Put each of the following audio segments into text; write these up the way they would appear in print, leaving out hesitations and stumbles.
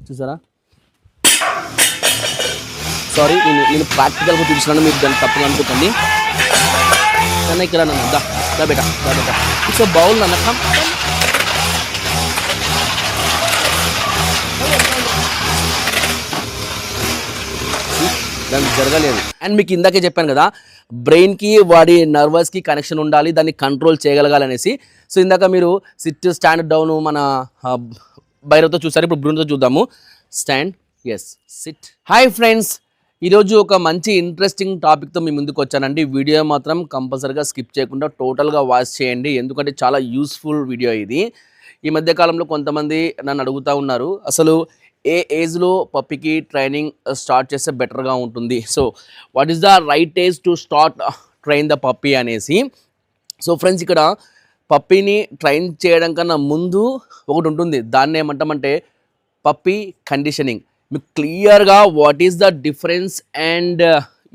చూసారా? సారీ, నేను ప్రాక్టికల్గా చూపిస్తున్నాను, మీరు దాన్ని తప్పుగా అనుకోకండి. నన్ను ఇక్కడ నన్ను దా బేటా. ఇట్స్ బౌల్ నన్న దానికి జరగలేదు. అండ్ మీకు ఇందాకే చెప్పాను కదా, బ్రెయిన్కి వాడి నర్వస్కి కనెక్షన్ ఉండాలి, దాన్ని కంట్రోల్ చేయగలగాలనేసి. సో ఇందాక మీరు సిట్, స్టాండ్, డౌన్ మన భైరవ్తో చూసారు. ఇప్పుడు బ్రూన్తో చూద్దాము. Stand, yes, sit. Hi friends, ఈరోజు ఒక మంచి ఇంట్రెస్టింగ్ టాపిక్తో మీ ముందుకు వచ్చానండి. వీడియో మాత్రం కంపల్సరీగా స్కిప్ చేయకుండా టోటల్గా వాచ్ చేయండి, ఎందుకంటే చాలా యూస్ఫుల్ వీడియో ఇది. ఈ మధ్యకాలంలో కొంతమంది నన్ను అడుగుతూ ఉన్నారు, అసలు ఏ ఏజ్లో పప్పికి ట్రైనింగ్ స్టార్ట్ చేస్తే బెటర్గా ఉంటుంది, so what is the right age to start train the puppy అనేసి. సో ఫ్రెండ్స్, ఇక్కడ పప్పీని ట్రైన్ చేయడం కన్నా ముందు ఒకటి ఉంటుంది, దాన్ని ఏమంటామంటే పప్పీ కండిషనింగ్. మీకు క్లియర్గా what is the difference and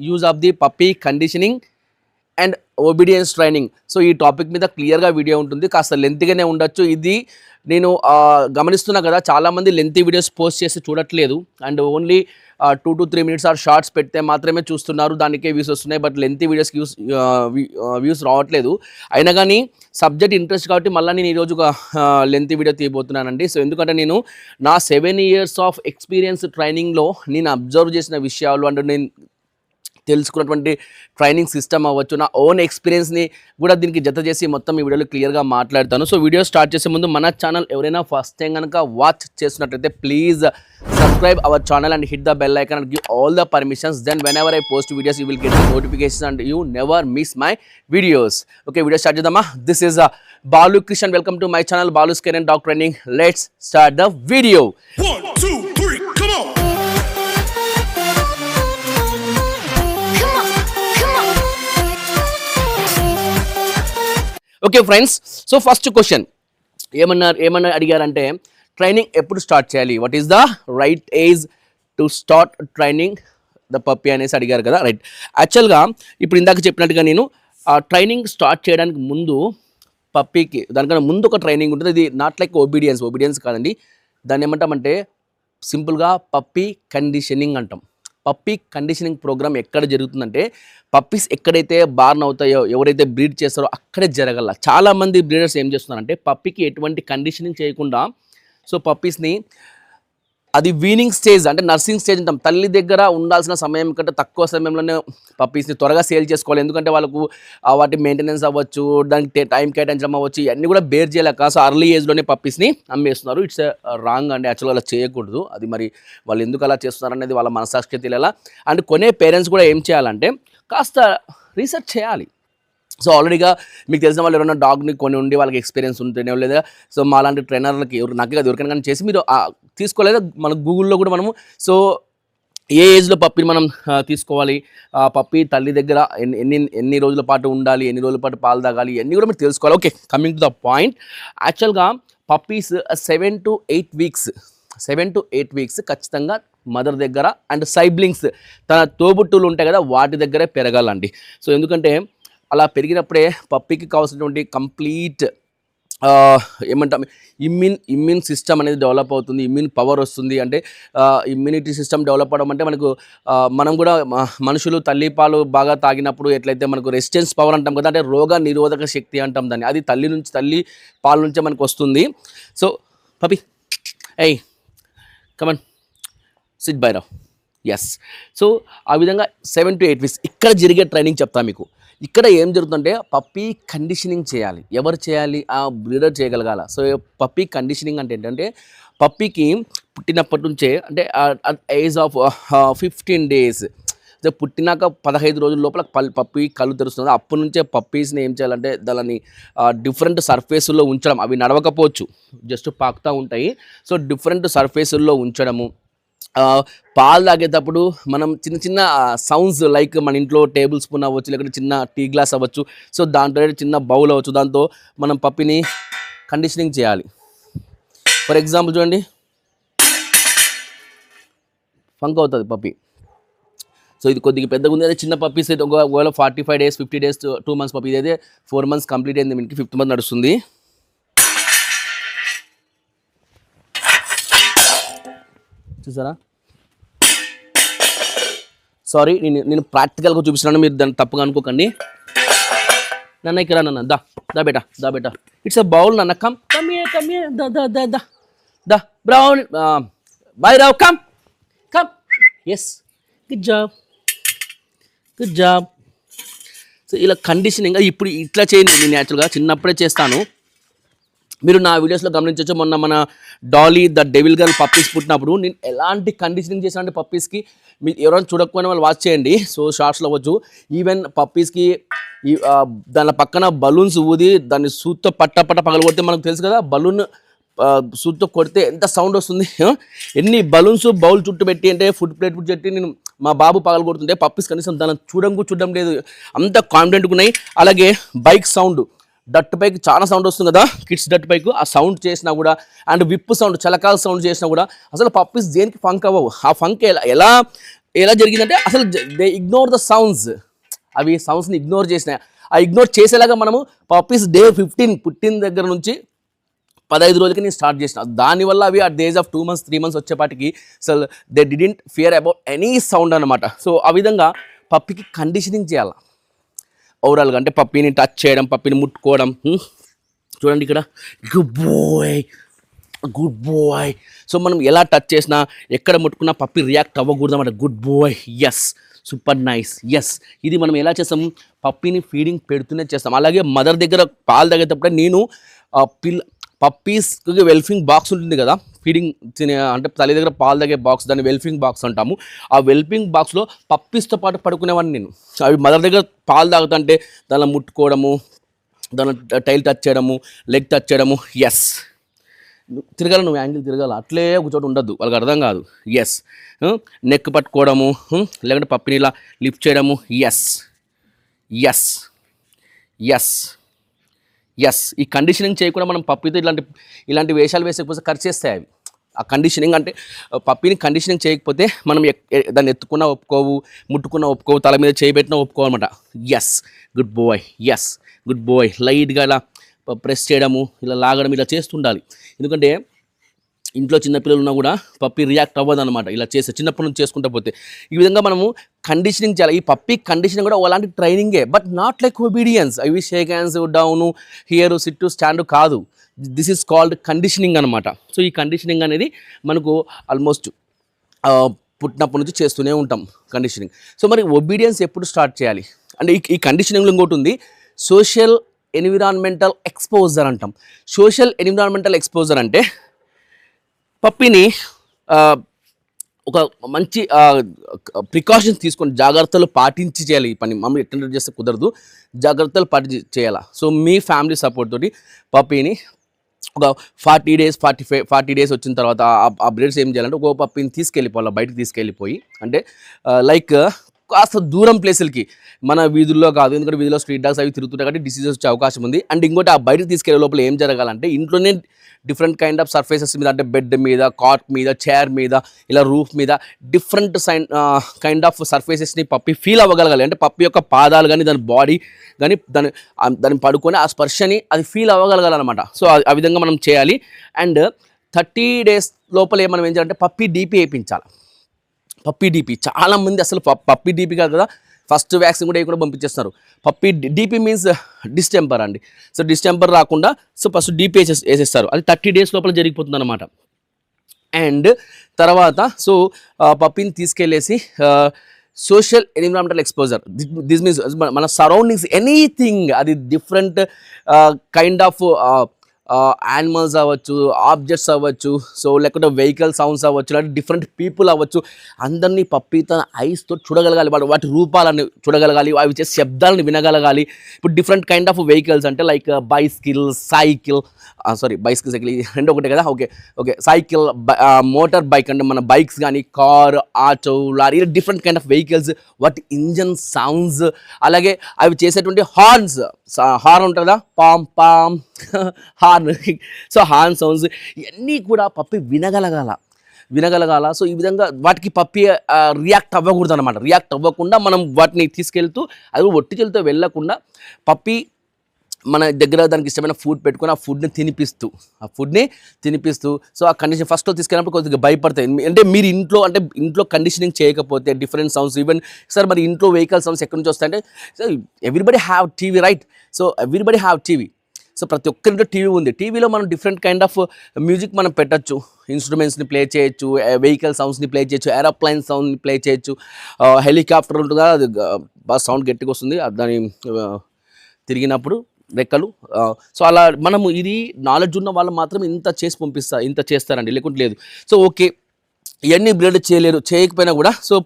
use of the puppy conditioning and obedience training. So ఈ టాపిక్ మీద క్లియర్గా వీడియో ఉంటుంది, కాస్త లెంత్గానే ఉండొచ్చు. ఇది నేను గమనిస్తున్నా కదా, చాలామంది లెంతీ వీడియోస్ పోస్ట్ చేసి చూడట్లేదు, and only 2 to 3 minutes or shorts పెడితే మాత్రమే చూస్తున్నారు, దానికే వ్యూస్ వస్తున్నాయి. బట్ లెంతీ వీడియోస్కి వ్యూస్ రావట్లేదు. అయినా కానీ సబ్జెక్ట్ ఇంట్రెస్ట్ కాబట్టి మళ్ళీ నేను ఈరోజు ఒక లెంతీ వీడియో తీయబోతున్నానండి. సో ఎందుకంటే నేను నా 7 years ఆఫ్ ఎక్స్పీరియన్స్ ట్రైనింగ్లో నేను అబ్జర్వ్ చేసిన విషయాలు అండ్ నేను తెలుసుకున్నటువంటి ట్రైనింగ్ సిస్టమ్ అవ్వచ్చు, నా ఓన్ ఎక్స్పీరియన్స్ని కూడా దీనికి జత చేసి మొత్తం ఈ వీడియోలో క్లియర్గా మాట్లాడతాను. సో వీడియో స్టార్ట్ చేసే ముందు మన ఛానల్ ఎవరైనా ఫస్ట్ టైం కనుక వాచ్ చేస్తున్నట్లయితే please subscribe our channel and hit the bell icon and give all the permissions. Then whenever I post videos you will get notification and you never miss my videos. Okay, video start చేద్దామా? This is Balu Krishna, welcome to my channel Balu's career dog training. Let's start the video. 1 2 3 come on. Okay friends, so first question ఏమన్నా అడిగారంటే training ఎప్పుడు start చేయాలి, what is the right age to start training the puppy అనేసి అడిగారు కదా. Right, యాక్చువల్గా ఇప్పుడు ఇందాక చెప్పినట్టుగా నేను ట్రైనింగ్ స్టార్ట్ చేయడానికి ముందు పప్పీకి దానికన్నా ముందు ఒక ట్రైనింగ్ ఉంటుంది. ఇది నాట్ లైక్ ఒబీడియన్స్ కాదండి, దాన్ని ఏమంటామంటే సింపుల్గా పప్పీ కండిషనింగ్ అంటాం. పప్పీ కండిషనింగ్ ప్రోగ్రామ్ ఎక్కడ జరుగుతుందంటే పప్పీస్ ఎక్కడైతే బార్న్ అవుతాయో, ఎవరైతే బ్రీడ్ చేస్తారో అక్కడే జరగాల. చాలామంది బ్రీడర్స్ ఏం చేస్తున్నారంటే పప్పీకి ఎటువంటి కండిషనింగ్ చేయకుండా సో పప్పీస్ని అది వీనింగ్ స్టేజ్ అంటే నర్సింగ్ స్టేజ్ అంటాం, తల్లి దగ్గర ఉండాల్సిన సమయం కంటే తక్కువ సమయంలోనే పప్పీస్ని త్వరగా సేల్ చేసుకోవాలి. ఎందుకంటే వాళ్ళకు వాటి మెయింటెనెన్స్ అవ్వచ్చు, దానికి టైం కేటాయించడం అవ్వచ్చు, ఇవన్నీ కూడా బేర్ చేయలేక సో అర్లీ ఏజ్లోనే పప్పీస్ని అమ్మేస్తున్నారు. ఇట్స్ రాంగ్ అండి, యాక్చువల్గా అలా చేయకూడదు. అది మరి వాళ్ళు ఎందుకు అలా చేస్తున్నారు అనేది వాళ్ళ మనసాక్షి తెలియాలా. అండ్ కొనే పేరెంట్స్ కూడా ఏం చేయాలంటే కాస్త రీసెర్చ్ చేయాలి. సో ఆల్రెడీగా మీకు తెలిసిన వాళ్ళు ఎవరైనా డాగ్ని కొని ఉండి వాళ్ళకి ఎక్స్పీరియన్స్ ఉంటేనే లేదా సో మా లాంటి ట్రైనర్లకి నాకే కదా ఎవరికైనా కానీ చేసి మీరు తీసుకోలేదు. మన గూగుల్లో కూడా మనము సో ఏ ఏజ్లో పప్పీని మనం తీసుకోవాలి, పప్పీ తల్లి దగ్గర ఎన్ని రోజుల పాటు ఉండాలి, ఎన్ని రోజుల పాటు పాలు తాగాలి, ఇవన్నీ కూడా మీరు తెలుసుకోవాలి. Okay, coming to the point, యాక్చువల్గా పప్పీస్ 7 to 8 weeks ఖచ్చితంగా మదర్ దగ్గర అండ్ సైబ్లింగ్స్ తన తోబుట్టులు ఉంటాయి కదా వాటి దగ్గరే పెరగాలండి. సో ఎందుకంటే అలా పెరిగినప్పుడే పప్పీకి కావాల్సినటువంటి కంప్లీట్ ఏమంటాం ఇమ్యూన్ సిస్టమ్ అనేది డెవలప్ అవుతుంది, ఇమ్యూన్ పవర్ వస్తుంది. అంటే ఇమ్యూనిటీ సిస్టమ్ డెవలప్ అవ్వడం అంటే మనకు మనం కూడా మనుషులు తల్లిపాలు బాగా తాగినప్పుడు ఎట్లయితే మనకు రెసిస్టెన్స్ పవర్ అంటాం కదా, అంటే రోగ నిరోధక శక్తి అంటాం దాన్ని, అది తల్లి పాల నుంచే మనకు వస్తుంది. సో పప్పీ ఏయ్ కమన్ సిట్ బై రావ్. ఎస్, సో ఆ విధంగా 7 to 8 weeks ఇక్కడ జరిగే ట్రైనింగ్ చెప్తా మీకు. ఇక్కడ ఏం జరుగుతుందంటే పప్పీ కండిషనింగ్ చేయాలి. ఎవరు చేయాలి? ఆ బ్రీడర్ చేయగలగాల. సో పప్పీ కండిషనింగ్ అంటే ఏంటంటే పప్పీకి పుట్టినప్పటి నుంచే అంటే అట్ ఏజ్ ఆఫ్ 15 days పుట్టినాక 15 రోజుల లోపల పప్పీ కళ్ళు తెరుస్తుంది. అప్పటి నుంచే పప్పీస్ని ఏం చేయాలంటే దాన్ని డిఫరెంట్ సర్ఫేసుల్లో ఉంచడం. అవి నడవకపోవచ్చు, జస్ట్ పాకుతూ ఉంటాయి. సో డిఫరెంట్ సర్ఫేసుల్లో ఉంచడము. పాలు తాగేటప్పుడు మనం చిన్న సౌండ్స్ లైక్ మన ఇంట్లో టేబుల్ స్పూన్ అవ్వచ్చు, లేకపోతే చిన్న టీ గ్లాస్ అవ్వచ్చు, సో దాంట్లో చిన్న బౌల్ అవ్వచ్చు, దాంతో మనం పప్పీని కండిషనింగ్ చేయాలి. ఫర్ ఎగ్జాంపుల్ చూడండి, ఫంక్ అవుతుంది పప్పీ. సో ఇది కొద్దిగా పెద్దగా ఉంది. అదే చిన్న పప్పీస్ అయితే ఒకవేళ 45 days 50 days 2 months పప్పీ, ఇదైతే 4 months కంప్లీట్ అయింది, మీకు 5th month నడుస్తుంది. చూసారా? సారీ, నేను ప్రాక్టికల్గా చూపిస్తున్నాను, మీరు దాన్ని తప్పుగా అనుకోకండి. నన్న ఇక్కడ నన్న దా దా బేటా, దా బేటా, ఇట్స్ అ బౌల్ నన్న, కమ్ కమ్ హియర్ దా దా దా దా దా brown Bhairav come come. Yes, good job, good job. So ఇలా కండిషనింగ్ ఇప్పుడు ఇట్లా చేయండి. నేను యాక్చువల్గా చిన్నప్పుడే చేస్తాను, మీరు నా వీడియోస్లో గమనించవచ్చు. మొన్న మన Dolly the devil girl puppies పుట్టినప్పుడు నేను ఎలాంటి కండిషనింగ్ చేశాను అంటే పప్పీస్కి, మీరు ఎవరైనా చూడకపోయినా వాళ్ళు వాచ్ చేయండి. సో షార్ట్స్లో అవ్వచ్చు. ఈవెన్ పప్పీస్కి దాని పక్కన బలూన్స్ ఊది దాన్ని సూత్తో పట్ట పగల కొడితే మనకు తెలుసు కదా, బలూన్ సూత్తో కొడితే ఎంత సౌండ్ వస్తుంది. ఎన్ని బలూన్స్ బౌల్ చుట్టూ పెట్టి అంటే ఫుడ్ ప్లేట్ పెట్టి నేను మా బాబు పగల కొడుతుంటే పప్పీస్ కనీసం దాన్ని చూడడం లేదు, అంత కాన్ఫిడెంట్గా ఉన్నాయి. అలాగే బైక్ సౌండ్, డట్ బైక్ చాలా సౌండ్ వస్తుంది కదా, కిడ్స్ డట్ బైక్, ఆ సౌండ్ చేసినా కూడా, అండ్ విప్పు సౌండ్, చలకాల సౌండ్ చేసినా కూడా అసలు పప్పీస్ దేనికి ఫంక్ అవ్వవు. ఆ ఫంక్ ఎలా జరిగిందంటే అసలు దే ఇగ్నోర్ ద సౌండ్స్, అవి సౌండ్స్ని ఇగ్నోర్ చేసినాయి. ఆ ఇగ్నోర్ చేసేలాగా మనము పప్పీస్ డే 15 పుట్టిన దగ్గర నుంచి 15 రోజులకి నేను స్టార్ట్ చేసిన. దానివల్ల అవి at the age of 2 months 3 months వచ్చేపాటికి అసలు they didn't fear about any sound అనమాట. సో ఆ విధంగా పప్పీకి కండిషనింగ్ చేయాలి ఓవరాల్గా, అంటే పప్పీని టచ్ చేయడం, పప్పీని ముట్టుకోవడం. చూడండి ఇక్కడ, good boy, good boy. So మనం ఎలా టచ్ చేసినా, ఎక్కడ ముట్టుకున్నా పప్పీ రియాక్ట్ అవ్వకూడదు అన్నమాట. Good boy, yes, super nice, yes. ఇది మనం ఎలా చేస్తాం, పప్పీని ఫీడింగ్ పెడుతూనే చేస్తాం. అలాగే మదర్ దగ్గర పాలు తాగేటప్పుడే నేను పప్పీస్కి వెల్ఫింగ్ బాక్స్ ఉంటుంది కదా, ఫీడింగ్ అంటే తల్లి దగ్గర పాలు తాగే బాక్స్, దాన్ని వెల్ఫింగ్ బాక్స్ అంటాము. ఆ వెల్ఫింగ్ బాక్స్లో పప్పీస్తో పాటు పడుకునేవాడిని నేను. అవి మదర్ దగ్గర పాలు తాగుతుంటే దానిలో ముట్టుకోవడము, దాని టైల్ టచ్ చేయడము, లెగ్ టచ్ చేయడము. ఎస్, తిరగాల, నువ్వు యాంగిల్ తిరగాల, అట్లే ఒక చోట ఉండద్దు, వాళ్ళకి అర్థం కాదు. ఎస్, నెక్ పట్టుకోవడము, లేకుంటే పప్పిని ఇలా లిఫ్ట్ చేయడము. Yes yes yes yes. ఈ కండిషనింగ్ చేయకుండా మనం పప్పితో ఇలాంటి వేషాలు వేసేకపోతే ఖర్చు చేస్తాయి అవి. ఆ కండిషనింగ్ అంటే పప్పిని కండిషనింగ్ చేయకపోతే మనం దాన్ని ఎత్తుకున్నా ఒప్పుకోవు, ముట్టుకున్నా ఒప్పుకోవు, తల మీద చేయబెట్టినా ఒప్పుకోవన్నమాట. Yes, good boy, yes, good boy. లైట్గా ఇలా ప్రెస్ చేయడము, ఇలా లాగడం, ఇలా చేస్తుండాలి. ఎందుకంటే ఇంట్లో చిన్నపిల్లలు ఉన్నా కూడా పప్పి రియాక్ట్ అవ్వదు అనమాట ఇలా చేస్తే, చిన్నప్పటి నుంచి చేసుకుంటూ పోతే. ఈ విధంగా మనము కండిషనింగ్ చేయాలి. ఈ పప్పి కండిషనింగ్ కూడా అలాంటి ట్రైనింగే, బట్ నాట్ లైక్ ఒబీడియన్స్. అవి shake hands, down, here, sit, stand కాదు. దిస్ ఈజ్ కాల్డ్ కండిషనింగ్ అనమాట. సో ఈ కండిషనింగ్ అనేది మనకు ఆల్మోస్ట్ పుట్టినప్పటి నుంచి చేస్తూనే ఉంటాం కండిషనింగ్. సో మరి ఒబీడియన్స్ ఎప్పుడు స్టార్ట్ చేయాలి అంటే ఈ కండిషనింగ్లో ఇంకోటి ఉంది, సోషల్ ఎన్విరాన్మెంటల్ ఎక్స్పోజర్ అంటాం. సోషల్ ఎన్విరాన్మెంటల్ ఎక్స్పోజర్ అంటే పప్పిని ఒక మంచి ప్రికాషన్స్ తీసుకొని జాగ్రత్తలు పాటించి చేయాలి. ఈ పని మమ్మల్ని ఎట్లా చేస్తే కుదరదు, జాగ్రత్తలు పాటించి చేయాలి. సో మీ ఫ్యామిలీ సపోర్ట్ తోటి పప్పీని ఒక 40 days వచ్చిన తర్వాత ఆ బ్రీడ్స్ ఏం చేయాలంటే ఒక పప్పీని తీసుకెళ్ళిపోవాలి, బయటకు తీసుకెళ్ళిపోయి, అంటే లైక్ కాస్త దూరం ప్లేసులకి, మన వీధుల్లో కాదు, ఎందుకంటే వీధిలో స్ట్రీట్ డాగ్స్ అవి తిరుగుతుంటాయి కాబట్టి డిసీజెస్ వచ్చే అవకాశం ఉంది. అండ్ ఇంకోటి ఆ బయటకు తీసుకెళ్లే లోపల ఏం జరగాలంటే ఇంట్లోనే డిఫరెంట్ కైండ్ ఆఫ్ సర్ఫేసెస్ మీద, అంటే బెడ్ మీద, కాట్ మీద, చైర్ మీద, ఇలా రూఫ్ మీద డిఫరెంట్ కైండ్ ఆఫ్ సర్ఫేసెస్ని పప్పి ఫీల్ అవ్వగలగాలి. అంటే పప్పి యొక్క పాదాలు కానీ, దాని బాడీ కానీ, దాన్ని పడుకొని ఆ స్పర్శని అది ఫీల్ అవ్వగలగాలన్నమాట. సో ఆ విధంగా మనం చేయాలి. అండ్ 30 days లోపల మనం ఏం చేయాలంటే పప్పి డీపీ వేయించాలి. పప్పీ డీపీ చాలామంది అసలు పప్పీ డీపీ కాదు కదా, ఫస్ట్ వ్యాక్సిన్ కూడా పంపించేస్తున్నారు. పప్పీ డీపీ మీన్స్ డిస్టెంపర్ అండి. సో డిస్టెంపర్ రాకుండా సో ఫస్ట్ డీపీ వేసేస్తారు. అది 30 days లోపల జరిగిపోతుంది అనమాట. అండ్ తర్వాత సో పప్పీని తీసుకెళ్ళేసి social environmental exposure, this means మన సరౌండింగ్స్ ఎనీథింగ్, అది డిఫరెంట్ కైండ్ ఆఫ్ యానిమల్స్ అవ్వచ్చు, ఆబ్జెక్ట్స్ అవ్వచ్చు, సో లేకుంటే వెహికల్ సౌండ్స్ అవ్వచ్చు, లేకపోతే డిఫరెంట్ పీపుల్ అవ్వచ్చు, అందరినీ పప్పి తన ఐస్తో చూడగలగాలి, వాటి రూపాలను చూడగలగాలి, అవి చేసే శబ్దాలను వినగలగాలి. ఇప్పుడు డిఫరెంట్ కైండ్ ఆఫ్ వెహికల్స్ అంటే like bicycle, cycle, bicycle cycle రెండు ఒకటే కదా, ఓకే సైకిల్, మోటార్ బైక్ అంటే మన బైక్స్ కానీ, car, auto, lorry, different kind of vehicles, వాటి ఇంజన్ సౌండ్స్, అలాగే అవి చేసేటువంటి హార్న్స్, హార్న్ ఉంటుంది కదా, palm palm horn, so horn sounds ఇవన్నీ కూడా పప్పి వినగలగాల. సో ఈ విధంగా వాటికి పప్పి రియాక్ట్ అవ్వకూడదు అనమాట. రియాక్ట్ అవ్వకుండా మనం వాటిని తీసుకెళ్తూ, అది ఒట్టి చేతితో వెళ్ళకుండా పప్పి మన దగ్గర దానికి ఇష్టమైన ఫుడ్ పెట్టుకొని ఆ ఫుడ్ని తినిపిస్తూ సో ఆ కండిషన్ ఫస్ట్లో తీసుకెళ్ళినప్పుడు కొద్దిగా భయపడతాయి. అంటే మీరు ఇంట్లో కండిషనింగ్ చేయకపోతే డిఫరెంట్ సౌండ్స్ ఈవెన్ సార్ మరి ఇంట్లో వెహికల్ సౌండ్స్ ఎక్కడి నుంచి వస్తాయంటే everybody have TV right. So everybody have TV. So ప్రతి ఒక్కరింట్లో టీవీ ఉంది. టీవీలో మనం డిఫరెంట్ కైండ్ ఆఫ్ మ్యూజిక్ మనం పెట్టచ్చు. ఇన్స్ట్రుమెంట్స్ని ప్లే చేయొచ్చు, వెహికల్ సౌండ్స్ని ప్లే చేయొచ్చు, ఏరోప్లైన్ సౌండ్ని ప్లే చేయొచ్చు, హెలికాప్టర్ ఉంటుందా అది బాగా సౌండ్ గట్టిగా వస్తుంది దాని తిరిగినప్పుడు రెక్కలు. సో అలా మనము ఇది నాలెడ్జ్ ఉన్న వాళ్ళు మాత్రం ఇంత చేస్తారండి, లేకుంటే లేదు. సో ఓకే ఇవన్నీ బ్లేడ్ చేయకపోయినా కూడా సో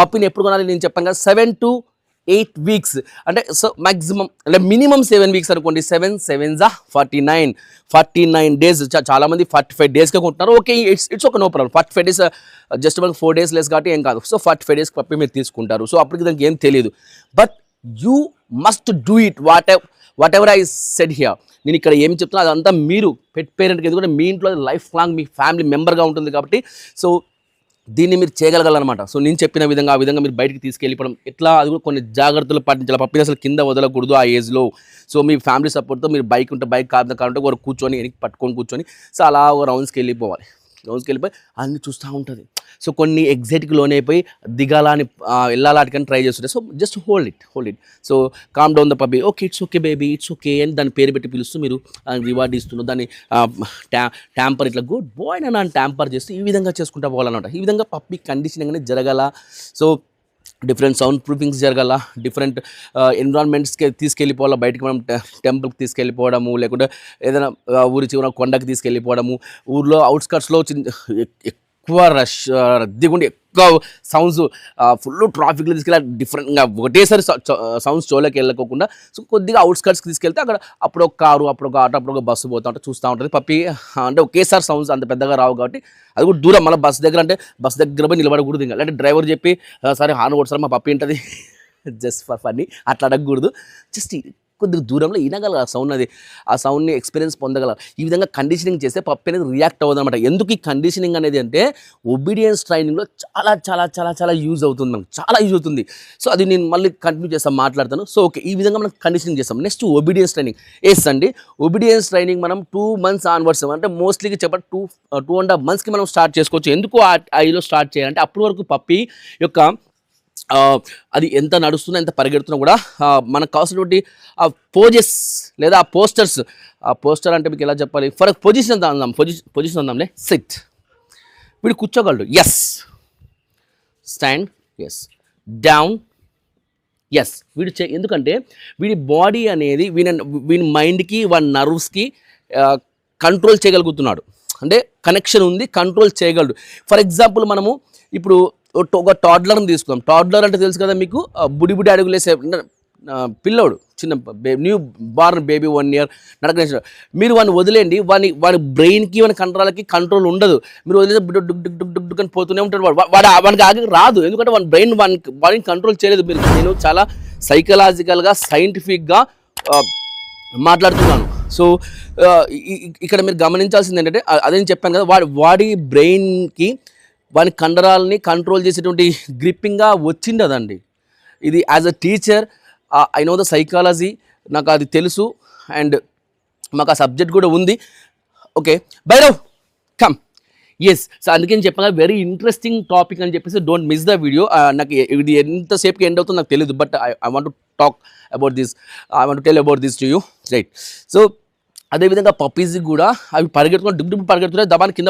పప్పిని ఎప్పుడు కొనాలి నేను చెప్పాను కదా 7 to 8 weeks అంటే సో మ్యాక్సిమం అంటే మినిమం 7 weeks అనుకోండి. 7 7s 49 days. చాలామంది 45 daysగా కొంటున్నారు. Okay it's okay, no problem. 45 days just మనకు 4 days లెస్ కాబట్టి ఏం కాదు. సో 45 days పప్పి మీరు తీసుకుంటారు. సో అప్పటికి దానికి ఏం తెలియదు. But you must do it what ever I said here. నేను ఇక్కడ ఏం చెప్తున్నా అదంతా మీరు పెట్ పేరెంట్కి ఎందుకంటే మీ ఇంట్లో లైఫ్ లాంగ్ మీ ఫ్యామిలీ మెంబర్గా ఉంటుంది కాబట్టి సో దీన్ని మీరు చేయగలగాలన్నమాట. సో నేను చెప్పిన విధంగా ఆ విధంగా మీరు బయటికి తీసుకెళ్ళిపోవడం ఎట్లా అది కూడా కొన్ని జాగ్రత్తలు పాటించాలి. పప్పిని అసలు కింద వదలకూడదు ఆ ఏజ్లో. సో మీ ఫ్యామిలీ సపోర్ట్తో మీరు బైక్ ఉంటే బైక్ కాదంటే వారు కూర్చొని వెనక్కి పట్టుకొని కూర్చొని సో అలా రౌండ్స్కి వెళ్ళిపోవాలి. అన్నీ చూస్తూ ఉంటుంది. సో కొన్ని ఎగ్జైట్కి లోన్ అయిపోయి దిగాలని వెళ్ళాలాటికని ట్రై చేస్తుంటాయి. So just hold it. So calm down the puppy. Okay it's okay baby, it's okay అని దాని పేరు పెట్టి పిలుస్తూ మీరు రివార్డ్ ఇస్తున్నారు. దాన్ని ట్యాంపర్ ఇట్లా గుడ్ బాయ్ అని ట్యాంపర్ చేస్తూ ఈ విధంగా చేసుకుంటూ పోవాలన్నమాట. ఈ విధంగా పప్పీ కండిషనింగ్ అనేది జరగాల. సో డిఫరెంట్ సౌండ్ ప్రూఫింగ్స్ జరగాల, డిఫరెంట్ ఎన్విరాన్మెంట్స్కి తీసుకెళ్ళిపోవాలా. బయటకు మనం టెంపుల్కి తీసుకెళ్ళిపోవడము, లేకుంటే ఏదైనా ఊరి చివర కొండకి తీసుకెళ్ళిపోవడము, ఊర్లో అవుట్స్కట్స్లో ఎక్కువ రద్దీగా ఉండి ఎక్కువ సౌండ్స్ ఫుల్ ట్రాఫిక్లో తీసుకెళ్ళి డిఫరెంట్గా ఒకటేసారి సౌండ్స్ షోలోకి వెళ్ళకోకుండా సో కొద్దిగా అవుట్స్కట్స్కి తీసుకెళ్తే అక్కడ అప్పుడు ఒక కారు, అప్పుడు ఒక ఆటో, అప్పుడు ఒక బస్సు పోతూ ఉంటే చూస్తూ ఉంటుంది. పప్పి అంటే ఒకేసారి సౌండ్స్ అంత పెద్దగా రావు కాబట్టి అది కూడా దూరం మళ్ళీ బస్ దగ్గర పోయి నిలబడకూడదు. ఇంకా అంటే డ్రైవర్ చెప్పి సరే హార్న్ కొడతారు మా పప్పి ఉంటుంది జస్ట్ ఫర్ ఫన్నీ అట్లా అడగకూడదు. జస్ట్ కొద్దిగా దూరంలో వినగలగాలి సౌండ్, అది ఆ సౌండ్ని ఎక్స్పీరియన్స్ పొందగలరు. ఈ విధంగా కండిషనింగ్ చేస్తే పప్పి అనేది రియాక్ట్ అవ్వదు అనమాట. ఎందుకు ఈ కండిషనింగ్ అనేది అంటే ఒబీడియన్స్ ట్రైనింగ్లో చాలా చాలా చాలా చాలా యూజ్ అవుతుంది, మనకు చాలా యూజ్ అవుతుంది. సో అది నేను మళ్ళీ కంటిన్యూ చేస్తాను, మాట్లాడతాను. సో ఓకే ఈ విధంగా మనం కండిషనింగ్ చేస్తాం. Next obedience training. ఎస్ అండి, ఒబీడియన్స్ ట్రైనింగ్ మనం 2 months ఆన్వర్డ్స్ అంటే మోస్ట్లీకి చెప్పండి 2.5 monthsకి మనం స్టార్ట్ చేసుకోవచ్చు. ఎందుకు ఆ ఐలో స్టార్ట్ చేయాలంటే అప్పటి వరకు పప్పి యొక్క అది ఎంత నడుస్తున్నా ఎంత పరిగెడుతున్నా కూడా మనకు కావాల్సినటువంటి ఆ పోజెస్ లేదా ఆ పోస్టర్ అంటే మీకు ఎలా చెప్పాలి, ఫర్ పొజిషన్ అందాంలే. సిట్, వీడు కూర్చోగలడు, yes. Stand, yes. Down, yes. ఎందుకంటే వీడి బాడీ అనేది వీని మైండ్కి వాడి నర్వ్స్కి కంట్రోల్ చేయగలుగుతున్నాడు. అంటే కనెక్షన్ ఉంది, కంట్రోల్ చేయగలడు. ఫర్ ఎగ్జాంపుల్ మనము ఇప్పుడు ఒక టాడ్లర్ని తీసుకుందాం. టాడ్లర్ అంటే తెలుసు కదా మీకు, బుడి అడుగులేసే పిల్లోడు, చిన్న న్యూ బార్న్ బేబీ 1 year నడకనేసి. మీరు వాడిని వదిలేండి, వాడి బ్రెయిన్కి వాడి కంట్రోల్కి కంట్రోల్ ఉండదు. మీరు వదిలేసి డుక్ అని పోతూనే ఉంటాడు. వాడికి ఆగి రాదు, ఎందుకంటే వాడి బ్రెయిన్ వాడిని కంట్రోల్ చేయలేదు. నేను చాలా సైకలాజికల్గా సైంటిఫిక్గా మాట్లాడుతున్నాను. సో ఇక్కడ మీరు గమనించాల్సింది ఏంటంటే అదే చెప్పాను కదా, వాడి బ్రెయిన్కి వాని కండరాలని కంట్రోల్ చేసేటువంటి గ్రిప్పింగ్గా వచ్చింది అదండి. ఇది as a teacher I know the psychology, నాకు అది తెలుసు అండ్ మాకు ఆ సబ్జెక్ట్ కూడా ఉంది. Okay Bhairav come. Yes, so అందుకని చెప్పాను వెరీ ఇంట్రెస్టింగ్ టాపిక్ అని చెప్పేసి డోంట్ మిస్ ద వీడియో. నాకు ఇది ఎంతసేపుకి ఎండ్ అవుతుందో నాకు తెలియదు, but I want to talk about this, I want to tell about this to you, right. So అదేవిధంగా పప్పీస్కి కూడా అవి పరిగెడుతున్నాయి, డుగ్ పరిగెడుతున్నాయి, దబాన్ని కింద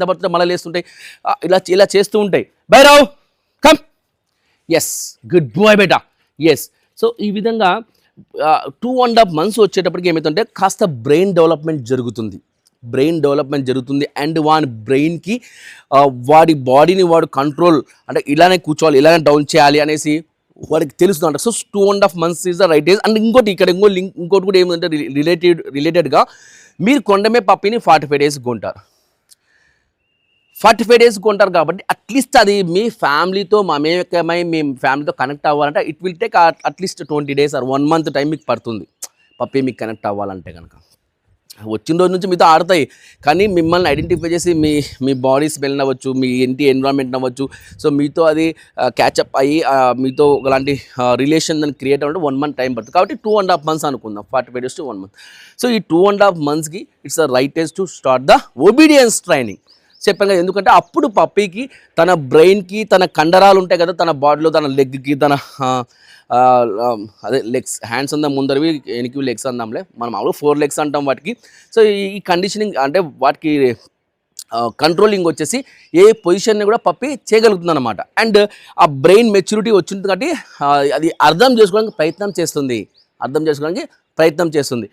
పడుతుంటే మళ్ళీ లేస్తుంటాయి, ఇలా చేస్తూ ఉంటాయి. Bhairav come, yes, good boy బేటా, ఎస్. సో ఈ విధంగా 2.5 months వచ్చేటప్పటికి ఏమవుతుంటే కాస్త బ్రెయిన్ డెవలప్మెంట్ జరుగుతుంది అండ్ వాడి బ్రెయిన్కి వాడి బాడీని వాడు కంట్రోల్ అంటే ఇలానే కూర్చోవాలి, ఇలానే డౌన్ చేయాలి అనేసి వాడికి తెలుస్తుంది అంట. So 2.5 months is the right age. And ఇంకోటి కూడా ఏమంటే రిలేటెడ్గా మీరు కొండమే పప్పిని 45 days కొంటారు. 45 days కొంటారు కాబట్టి అట్లీస్ట్ అది మీ ఫ్యామిలీతో మమేకమై మీ ఫ్యామిలీతో కనెక్ట్ అవ్వాలంటే it will take at least 20 days or 1 month time మీకు పడుతుంది పప్పి మీకు కనెక్ట్ అవ్వాలంటే కనుక. వచ్చిన రోజు నుంచి మీతో ఆడతాయి, కానీ మిమ్మల్ని ఐడెంటిఫై చేసి మీ బాడీ స్మెల్ అవ్వచ్చు, మీ ఇంటి ఎన్విరాన్మెంట్ అవ్వచ్చు, సో మీతో అది క్యాచప్ అయ్యి మీతో ఒకలాంటి రిలేషన్ దాన్ని క్రియేట్ అవ్వడం 1 month టైం పడుతుంది. కాబట్టి 2.5 months అనుకుందాం, 45 days to 1 month. సో ఈ 2.5 monthsకి it's the right age to start the obedience training. చెప్పాను కదా, ఎందుకంటే అప్పుడు పప్పీకి తన బ్రెయిన్కి తన కండరాలు ఉంటాయి కదా, తన బాడీలో తన లెగ్కి తన అదే లెగ్స్, హ్యాండ్స్ అందాం ముందరవి, వెనక్కి లెగ్స్ అందాంలే, మనం మామూలుగా 4 legs అంటాం వాటికి. సో ఈ కండిషనింగ్ అంటే వాటికి కంట్రోలింగ్ వచ్చేసి ఏ పొజిషన్ని కూడా పప్పి చేయగలుగుతుంది అనమాట. అండ్ ఆ బ్రెయిన్ మెచ్యూరిటీ వచ్చింది కాబట్టి అది అర్థం చేసుకోవడానికి ప్రయత్నం చేస్తుంది.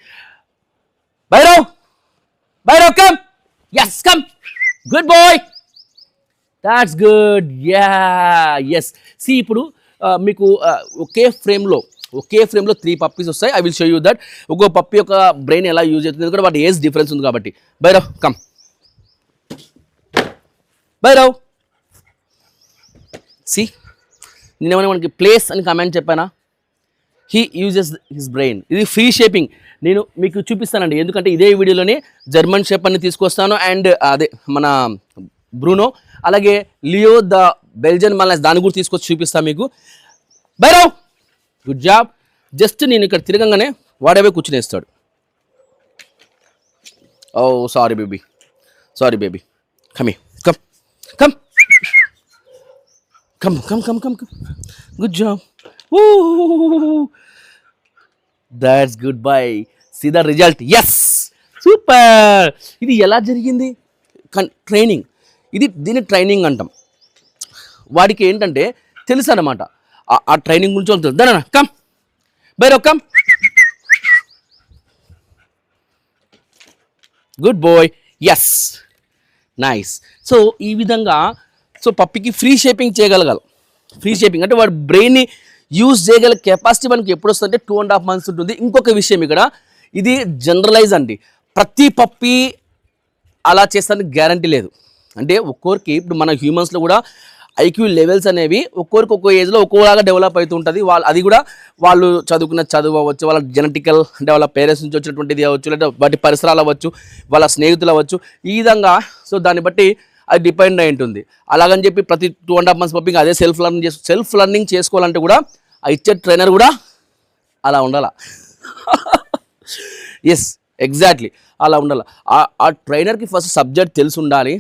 Bhairav come, yes come, good boy, that's good, yeah yes. See ఇప్పుడు మీకు ఒకే ఫ్రేమ్లో 3 పప్పీస్ వస్తాయి. I will show you that ఒక్కో పప్పీ యొక్క బ్రెయిన్ ఎలా యూజ్ అవుతుంది, ఎందుకంటే వాటి ఏజ్ డిఫరెన్స్ ఉంది కాబట్టి. భైరవ్ కమ్, భైరవ్ సి, నేనేమైనా మనకి ప్లేస్ అని కమెంట్ చెప్పానా? He uses his brain. ఇది ఫ్రీ షేపింగ్, నేను మీకు చూపిస్తానండి, ఎందుకంటే ఇదే వీడియోలోనే జర్మన్ షెపర్డ్ని తీసుకొస్తాను, అండ్ అదే మన బ్రూనో, అలాగే లియో ద బెల్జియన్ మాల్నెస్, దాన్ని కూడా తీసుకొచ్చి చూపిస్తాను మీకు. Bhairav good job. జస్ట్ నేను ఇక్కడ తిరగంగానే వాడేవే కూర్చునేస్తాడు. Oh sorry baby, come good job, that's good bye. See the result, yes super. ఇది ఎలా జరిగింది? ట్రైనింగ్, దీన్ని ట్రైనింగ్ అంటాం. వాడికి ఏంటంటే తెలుసు అన్నమాట, ఆ ట్రైనింగ్ గురించి తెలుసు. దానా come Bhairav come, good boy, yes nice. So ఈ విధంగా సో పప్పికి ఫ్రీ షేపింగ్ చేయగలగాలి. ఫ్రీ షేపింగ్ అంటే వాడు బ్రెయిన్ని యూజ్ చేయగల కెపాసిటీ మనకి ఎప్పుడు వస్తుందంటే 2.5 months ఉంటుంది. ఇంకొక విషయం ఇక్కడ, ఇది జనరలైజ్ అండి, ప్రతి పప్పి అలా చేస్తానికి గ్యారంటీ లేదు. అంటే ఒక్కొరికి ఇప్పుడు మన హ్యూమన్స్లో కూడా ఐక్యూ లెవెల్స్ అనేవి ఒక్కొరికి ఒక్కో ఏజ్లో ఒక్కోలాగా డెవలప్ అవుతూ ఉంటుంది. అది కూడా వాళ్ళు చదువుకున్న చదువు అవ్వచ్చు, వాళ్ళ జెనెటికల్ అంటే వాళ్ళ పేరెంట్స్ నుంచి వచ్చినటువంటిది అవ్వచ్చు, లేదా వాటి పరిసరాలు అవ్వచ్చు, వాళ్ళ స్నేహితులు అవ్వచ్చు, ఈ విధంగా సో దాన్ని బట్టి అది డిపెండ్ అయి ఉంటుంది. అలాగని చెప్పి ప్రతి 2.5 months పప్పింగ్ అదే సెల్ఫ్ లర్నింగ్ చేసుకోవాలంటే కూడా ఆ ఇచ్చే ట్రైనర్ కూడా అలా ఉండాలి. ఎస్ ఎగ్జాక్ట్లీ అలా ఉండాలి. ఆ ట్రైనర్కి ఫస్ట్ సబ్జెక్ట్ తెలిసి ఉండాలి,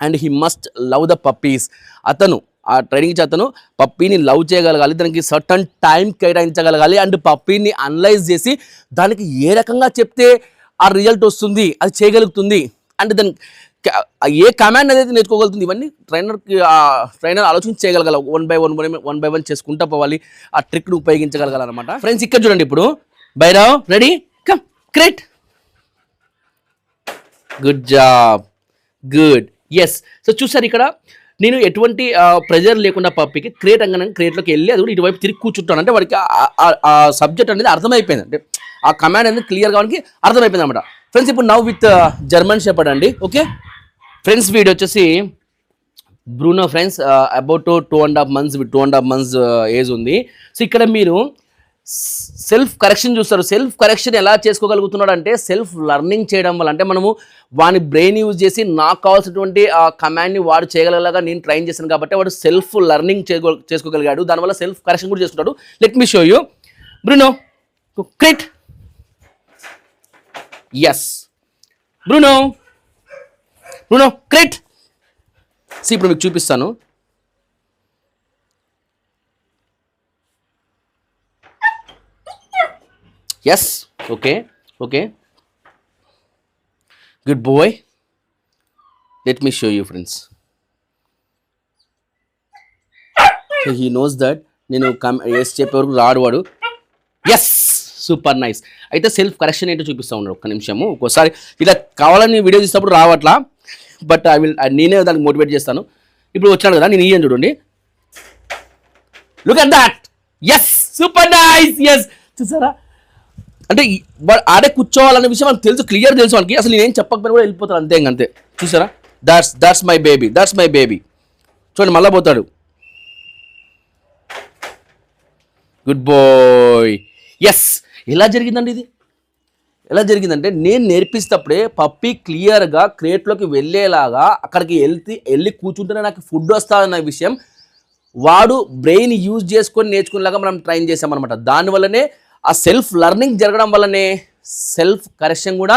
and he must love the puppies. అతను ఆ ట్రైనింగ్ ఇచ్చి అతను పప్పీని లవ్ చేయగలగాలి, దానికి సర్టన్ టైం కేటాయించగలగాలి, అండ్ పప్పీని అనలైజ్ చేసి దానికి ఏ రకంగా చెప్తే ఆ రిజల్ట్ వస్తుంది అది చేయగలుగుతుంది, అండ్ దాని ఏ కమాండ్ అనేది నేర్చుకోగలుగుతుంది. ఇవన్నీ ట్రైనర్ ఆలోచించి చేయగలగాలి. 1 by 1 చేసుకుంటా పోవాలి, ఆ ట్రిక్ను ఉపయోగించగలగాలన్నమాట. ఫ్రెండ్స్ ఇక్కడ చూడండి, ఇప్పుడు Bhairav ready, come great, good job, good, yes. So చూసారు ఇక్కడ నేను ఎటువంటి ప్రెజర్ లేకుండా పప్పికి క్రియేట్లోకి వెళ్ళి అది కూడా ఇటువైపు తిరిగి కూర్చుంటాను, అంటే వాడికి ఆ సబ్జెక్ట్ అనేది అర్థమైపోయింది, అంటే ఆ కమాండ్ అనేది క్లియర్ కావడానికి అర్థమైపోయింది అనమాట. ఫ్రెండ్స్ ఇప్పుడు నవ్ విత్ జర్మన్ షెపర్డ్ అండి. ఓకే ఫ్రెండ్స్, వీడియో వచ్చేసి Bruno friends, about 2.5 months age ఉంది. సో ఇక్కడ మీరు సెల్ఫ్ కరెక్షన్ చూస్తారు. సెల్ఫ్ కరెక్షన్ ఎలా చేసుకోగలుగుతున్నాడు అంటే సెల్ఫ్ లర్నింగ్ చేయడం వల్ల, అంటే మనము వాని బ్రెయిన్ యూజ్ చేసి నాకు కావాల్సినటువంటి ఆ కమాండ్ని వాడు చేయగలగా నేను ట్రైన్ చేశాను కాబట్టి వాడు సెల్ఫ్ లర్నింగ్ చేసుకోగలిగాడు. దానివల్ల సెల్ఫ్ కరెక్షన్ కూడా చేసుకుంటాడు. Let me show you Bruno, క్రిట్, ఎస్ బ్రూనో క్రిట్. సి ఇప్పుడు మీకు చూపిస్తాను. Yes okay, good boy. Let me show you friends. He knows that నేను ఎస్ చెప్పే వరకు రాడు వాడు. Yes super nice. అయితే సెల్ఫ్ కరెక్షన్ ఏంటో చూపిస్తూ ఉన్నాడు. ఒక్క నిమిషము, ఒక్కోసారి ఇలా కావాలని వీడియో తీసినప్పుడు రావట్లా, బట్ నేనే దానికి మోటివేట్ చేస్తాను. ఇప్పుడు వచ్చాను కదా, నేను ఇయ్యను చూడండి, look at that, yes super nice. Yes చూసారా, అంటే ఆడే కూర్చోవాలనే విషయం మనకు తెలుసు, క్లియర్ తెలుసు మనకి, అసలు నేనేం చెప్పకపోయినా కూడా వెళ్ళిపోతాను అంతే, ఇంకంతే. చూసారా, దాట్స్ మై బేబీ. చూడండి మళ్ళా పోతాడు. Good boy. ఎస్ ఎలా జరిగిందండి ఇది? ఎలా జరిగిందంటే నేను నేర్పిస్తప్పుడే పప్పి క్లియర్గా క్రేట్లోకి వెళ్ళేలాగా అక్కడికి వెళ్ళి కూర్చుంటేనే నాకు ఫుడ్ వస్తుందన్న విషయం వాడు బ్రెయిన్ యూజ్ చేసుకొని నేర్చుకునేలాగా మనం ట్రైన్ చేసామన్నమాట. దానివల్లనే ఆ సెల్ఫ్ లెర్నింగ్ జరగడం వల్లనే సెల్ఫ్ కరెక్షన్ కూడా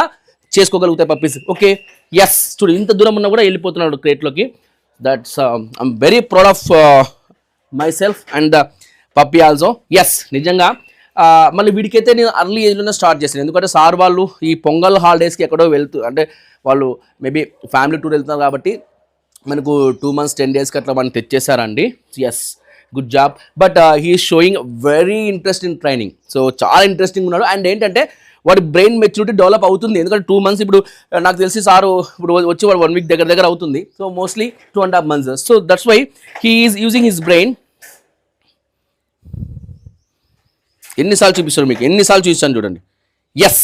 చేసుకోగలుగుతాయి పప్పీస్. ఓకే, ఎస్, చూడు ఇంత దూరం ఉన్నా కూడా వెళ్ళిపోతున్నాడు క్రేట్లోకి. That's I'm very proud of myself and the puppy also. Yes, నిజంగా మళ్ళీ వీడికైతే నేను అర్లీ ఏజ్లోనే స్టార్ట్ చేశాను. ఎందుకంటే సార్ వాళ్ళు ఈ పొంగల్ హాలిడేస్కి ఎక్కడో అంటే వాళ్ళు మేబీ ఫ్యామిలీ టూర్ వెళ్తున్నారు కాబట్టి మనకు 2 months 10 daysకి అట్లా మనం తెచ్చేసారండి. Yes, good job. But he's showing very interest in training. So చాలా ఇంట్రెస్టింగ్ ఉన్నాడు. అండ్ ఏంటంటే వాడి బ్రెయిన్ మెచ్యూరిటీ డెవలప్ అవుతుంది. ఎందుకంటే 2 months ఇప్పుడు నాకు తెలిసి సారు ఇప్పుడు వచ్చి వాడు 1 week దగ్గర అవుతుంది. So mostly 2.5 months. So that's why he is using his brain. ఎన్నిసార్లు చూపిస్తాడు మీకు, ఎన్నిసార్లు చూపిస్తాను చూడండి. ఎస్,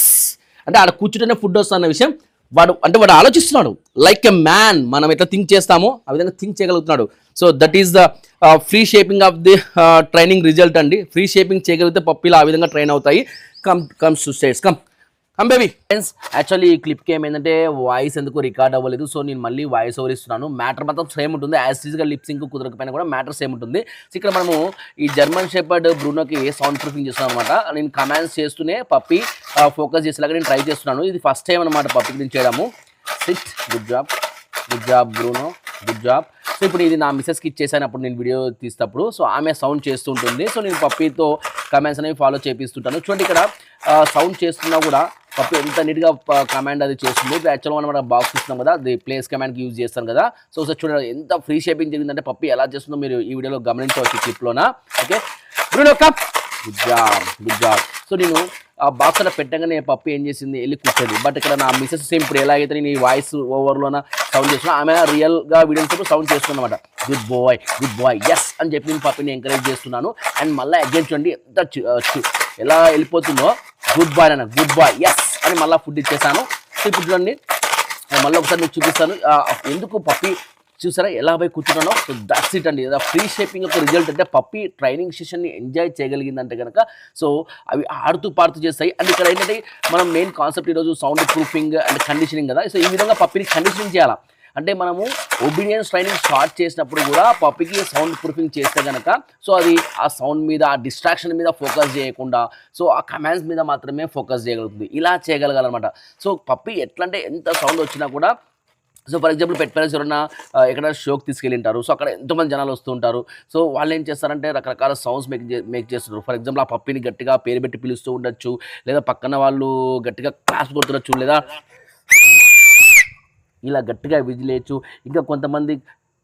అంటే ఆడ కూర్చుంటేనే ఫుడ్ వస్తున్న విషయం వాడు ఆలోచిస్తున్నాడు లైక్ ఎ మ్యాన్. మనం ఎట్లా థింక్ చేస్తామో ఆ విధంగా థింక్ చేయగలుగుతున్నాడు. So that is the free shaping of the training result అండి. ఫ్రీ షేపింగ్ చేయగలిగితే పప్పీలు ఆ విధంగా ట్రైన్ అవుతాయి. Comes to states come baby. Friends, actually ఈ క్లిప్కి ఏమైందంటే వాయిస్ ఎందుకు రికార్డ్ అవ్వలేదు. సో నేను మళ్ళీ వాయిస్ ఓవర్ ఇస్తున్నాను. మ్యాటర్ మాత్రం సేమ్ ఉంటుంది. యాజ్ ఈజ్గా లిప్ సింక్ కుదరకపోయినా కూడా మ్యాటర్ సేమ్ ఉంటుంది. సో ఇక్కడ మనము ఈ జర్మన్ షెపర్డ్ బ్రూనోకి సౌండ్ ప్రూఫింగ్ చేస్తున్నాం అనమాట. నేను కమాండ్స్ చేస్తూనే పప్పీ ఫోకస్ చేసేలాగా నేను ట్రై చేస్తున్నాను. ఇది ఫస్ట్ టైం అనమాట పప్పీకి నేను చేయడము. SIT, good job Bruno, good job. So ఇప్పుడు ఇది నా మిస్సెస్కి ఇచ్చేసాను అప్పుడు నేను వీడియో తీసేటప్పుడు. సో ఆమె సౌండ్ చేస్తూ ఉంటుంది. సో నేను పప్పీతో కమాండ్స్ అనేవి ఫాలో చేపిస్తుంటాను. చూడండి ఇక్కడ సౌండ్ చేస్తున్నా కూడా పప్పి ఎంత నీట్గా కమాండ్ అది చేస్తుంది. ఇప్పుడు యాక్చువల్గా మనం బాక్స్ ఇస్తున్నాం కదా, అది ప్లేస్ కమాండ్కి యూజ్ చేస్తాను కదా. సో చూడండి ఎంత ఫ్రీ షేపింగ్ జరిగిందంటే పప్పి ఎలా చేస్తుందో మీరు ఈ వీడియోలో గమనించవచ్చు క్లిప్లోనా. Okay Bruno cup, good job. So నేను ఆ బాక్స్ అలా పెట్టగానే పప్పి ఏం చేసింది, వెళ్ళి కూర్చోండి. బట్ ఇక్కడ నా మిస్సెస్ సేమ్ ఇప్పుడు ఎలాగైతే నేను ఈ వాయిస్ ఓవర్లోన సౌండ్ చేస్తున్నా, ఆమె రియల్గా వీడియోస్ సౌండ్ చేస్తున్నమాట. గుడ్ బాయ్ ఎస్ అని చెప్పి నేను పప్పిని ఎంకరేజ్ చేస్తున్నాను. అండ్ మళ్ళీ అగైన్ చూడండి ఎంత ఎలా వెళ్ళిపోతుందో. గుడ్ బాయ్ ఎస్ అని మళ్ళీ ఫుడ్ ఇచ్చేసాను. సో ఇప్పుడు చూడండి మళ్ళీ ఒకసారి మీకు చూపిస్తాను ఎందుకు పప్పి చూసారా ఎలా పోయి కూర్చున్నానో. సో దట్స్ ఇట్ అండి. ఫ్రీ షేపింగ్ యొక్క రిజల్ట్ అంటే పప్పి ట్రైనింగ్ సెషన్ని ఎంజాయ్ చేయగలిగిందంటే కనుక సో అవి ఆడుతూ పాడుతూ చేస్తాయి. అండ్ ఇక్కడ ఏంటంటే మనం మెయిన్ కాన్సెప్ట్ ఈరోజు సౌండ్ ప్రూఫింగ్ అండ్ కండిషనింగ్ కదా. సో ఈ విధంగా పప్పిని కండిషనింగ్ చేయాలా అంటే మనము ఒబీడియన్స్ ట్రైనింగ్ స్టార్ట్ చేసినప్పుడు కూడా పప్పికి సౌండ్ ప్రూఫింగ్ చేస్తే కనుక సో అది ఆ సౌండ్ మీద ఆ డిస్ట్రాక్షన్ మీద ఫోకస్ చేయకుండా సో ఆ కమాండ్స్ మీద మాత్రమే ఫోకస్ చేయగలుగుతుంది. ఇలా చేయగలగాలన్నమాట. సో పప్పి ఎట్లా అంటే ఎంత సౌండ్ వచ్చినా కూడా so for example pet parents ఎవరైనా ఎక్కడైనా షోకి తీసుకెళ్ళింటారు. సో అక్కడ ఎంతోమంది జనాలు వస్తూ ఉంటారు. సో వాళ్ళు ఏం చేస్తారంటే రకరకాల సౌండ్స్ మేక్ చేస్తుంటారు. ఫర్ ఎగ్జాంపుల్ ఆ పప్పిని గట్టిగా పేరు పెట్టి పిలుస్తూ ఉండొచ్చు, లేదా పక్కన వాళ్ళు గట్టిగా క్లాస్ కొడుతుండొచ్చు, లేదా ఇలా గట్టిగా విజిలేయచ్చు. ఇంకా కొంతమంది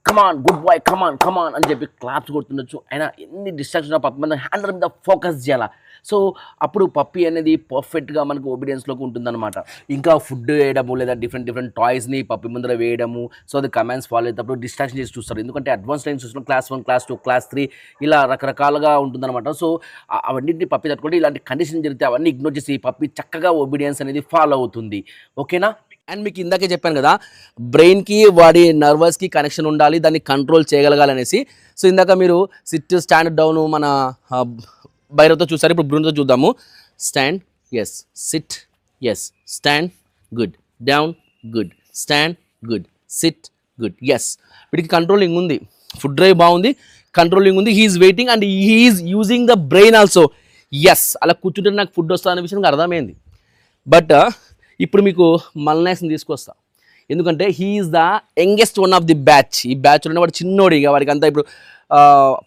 కమాన్ గుడ్ బాయ్ కమాన్ అని చెప్పి క్లాప్స్ కొడుతుండొచ్చు. అయినా ఎన్ని డిస్ట్రాక్షన్ పప్పి మీద హ్యాండల్ మీద ఫోకస్ చేయాలా. సో అప్పుడు పప్పి అనేది పర్ఫెక్ట్గా మనకు ఒబీడియన్స్లోకి ఉంటుందన్నమాట. ఇంకా ఫుడ్ వేయడము లేదా డిఫరెంట్ టాయ్స్ని పప్పి ముందర వేయడము. సో అది కమాండ్స్ ఫాలో అయ్యేటప్పుడు డిస్ట్రాక్షన్ చేసి చూస్తారు. ఎందుకంటే అడ్వాన్స్ టైమ్స్ చూస్తున్నాం క్లాస్ 1 క్లాస్ 2 క్లాస్ 3 ఇలా రకరకాలుగా ఉంటుందన్నమాట. సో అవన్నింటినీ పప్పి తట్టుకుంటే ఇలాంటి కండిషన్ జరిగితే అవన్నీ ఇగ్నోర్ చేసి పప్పి చక్కగా ఒబీడియన్స్ అనేది ఫాలో అవుతుంది. ఓకేనా. అండ్ మీకు ఇందాకే చెప్పాను కదా బ్రెయిన్కి వాడి నర్వస్కి కనెక్షన్ ఉండాలి, దాన్ని కంట్రోల్ చేయగలగాలనేసి. సో ఇందాక మీరు సిట్ స్టాండ్ డౌన్ మన భైరవ్తో చూసారు. ఇప్పుడు బ్రూనోతో చూద్దాము. Stand yes, sit yes, stand good, down good, stand good, sit good yes. వీడికి కంట్రోలింగ్ ఉంది, ఫుడ్ డ్రైవ్ బాగుంది, కంట్రోలింగ్ ఉంది. He's waiting and he's using the brain also. Yes, అలా కూర్చుంటే నాకు ఫుడ్ వస్తుంది అనే విషయం నాకు అర్థమైంది. బట్ ఇప్పుడు మీకు మల్నాక్స్ని తీసుకొస్తా. ఎందుకంటే he is the youngest one of the batch. ఈ బ్యాచ్లోనే వాడు చిన్నోడు. ఇక వాడికి అంతా ఇప్పుడు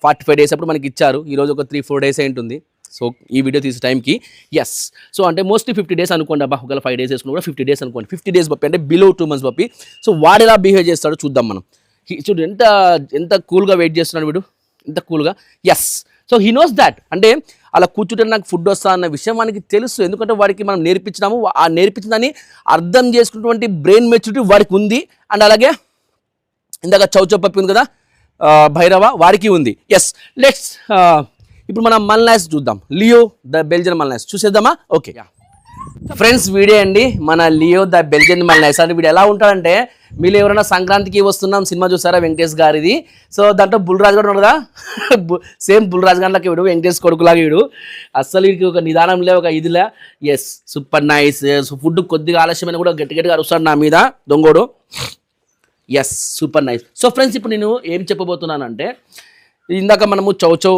45 days అప్పుడు మనకి ఇచ్చారు. ఈరోజు ఒక 3-4 days ఉంటుంది. సో ఈ వీడియో తీసే టైంకి ఎస్. సో అంటే మోస్ట్లీ 50 days అనుకోండి. అబ్బా ఒకవేళ 5 days వేసుకున్నా కూడా 50 days అనుకోండి. 50 days పప్పి అంటే బిలో 2 months పప్పి. సో వాడు ఎలా బిహేవ్ చేస్తాడో చూద్దాం మనం. చూడు ఎంత కూల్గా వెయిట్ చేస్తున్నాడు వీడు, ఎంత కూల్గా. Yes. So he knows that అంటే అలా కూర్చుంటే నాకు ఫుడ్ వస్తా అన్న విషయం వానికి తెలుసు. ఎందుకంటే వాడికి మనం నేర్పించినాము. ఆ నేర్పించిందని అర్థం చేసుకున్నటువంటి బ్రెయిన్ మెచ్యూరిటీ వాడికి ఉంది. అండ్ అలాగే ఇందాక చౌచౌ పప్పి ఉంది కదా భైరవ, వాడికి ఉంది. ఎస్, ఇప్పుడు మనం మల్నాక్స్ చూద్దాం. లియో ద బెల్జియన్ మల్నాక్స్ చూసేద్దామా. ఓకే ఫ్రెండ్స్ వీడియో అండి మన లియో ద బెల్జియన్ మన నైసాన్ వీడు ఎలా ఉంటాడంటే మీరు ఎవరైనా సంక్రాంతికి వస్తున్నాం సినిమా చూసారా వెంకటేష్ గారిది. సో దాంట్లో బుల్రాజ్ కూడా ఉన్నాడు కదా, సేమ్ బుల్రాజ్ గారిలాగా వీడు వెంకటేష్ కొడుకులాగా వీడు. అస్సలు వీడికి ఒక నిదానం లే, ఒక ఇదిలే. Yes super nice. ఫుడ్ కొద్దిగా ఆలస్యమైన కూడా గట్టి గట్టిగా అరుస్తాడు నా మీద దొంగోడు. Yes super nice. So friends ఇప్పుడు నేను ఏం చెప్పబోతున్నానంటే ఇందాక మనము చౌచౌ